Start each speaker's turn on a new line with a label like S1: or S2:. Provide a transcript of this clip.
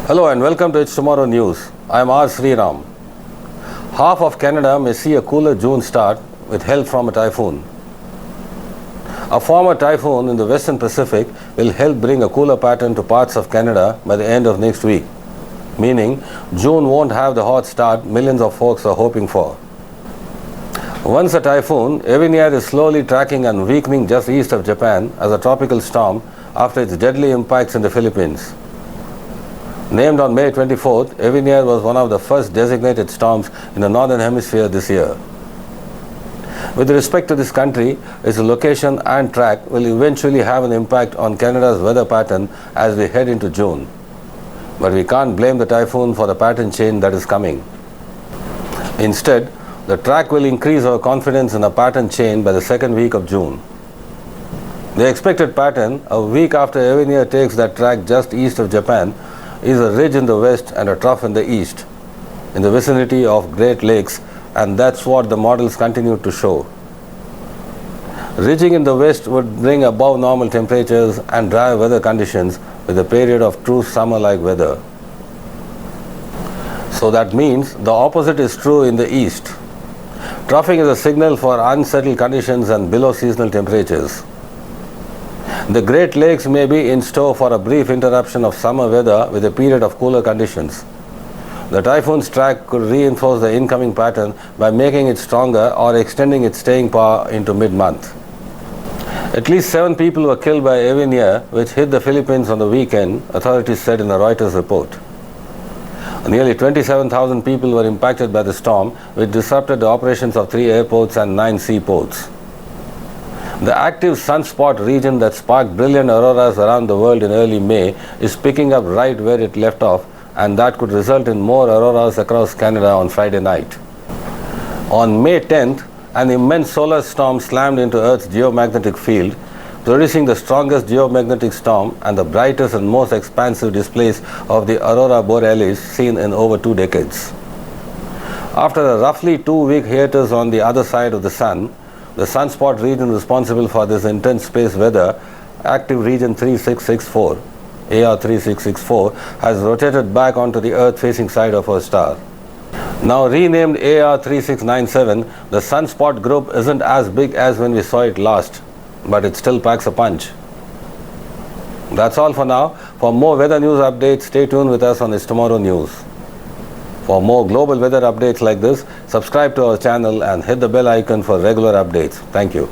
S1: Hello and welcome to It's Tomorrow News. I am R. Sriram. Half of Canada may see a cooler June start with help from a typhoon. A former typhoon in the Western Pacific will help bring a cooler pattern to parts of Canada by the end of next week, meaning June won't have the hot start millions of folks are hoping for. Once a typhoon, Ewiniar is slowly tracking and weakening just east of Japan as a tropical storm after its deadly impacts in the Philippines. Named on May 24th, Ewiniar was one of the first designated storms in the Northern Hemisphere this year. With respect to this country, its location and track will eventually have an impact on Canada's weather pattern as we head into June. But we can't blame the typhoon for the pattern change that is coming. Instead, the track will increase our confidence in a pattern change by the second week of June. The expected pattern, a week after Ewiniar takes that track just east of Japan, is a ridge in the west and a trough in the east, in the vicinity of Great Lakes, and that's what the models continue to show. Ridging in the west would bring above normal temperatures and dry weather conditions with a period of true summer-like weather. So that means the opposite is true in the east. Troughing is a signal for unsettled conditions and below seasonal temperatures. The Great Lakes may be in store for a brief interruption of summer weather with a period of cooler conditions. The typhoon's track could reinforce the incoming pattern by making it stronger or extending its staying power into mid-month. At least 7 people were killed by Ewiniar, which hit the Philippines on the weekend, authorities said in a Reuters report. Nearly 27,000 people were impacted by the storm, which disrupted the operations of 3 airports and 9 seaports. The active sunspot region that sparked brilliant auroras around the world in early May is picking up right where it left off, and that could result in more auroras across Canada on Friday night. On May 10th, an immense solar storm slammed into Earth's geomagnetic field, producing the strongest geomagnetic storm and the brightest and most expansive displays of the aurora borealis seen in over 2 decades. After a roughly 2-week hiatus on the other side of the sun, the sunspot region responsible for this intense space weather, active region 3664, AR 3664, has rotated back onto the Earth-facing side of our star. Now renamed AR 3697, the sunspot group isn't as big as when we saw it last, but it still packs a punch. That's all for now. For more weather news updates, stay tuned with us on It's Tomorrow News. For more global weather updates like this, subscribe to our channel and hit the bell icon for regular updates. Thank you.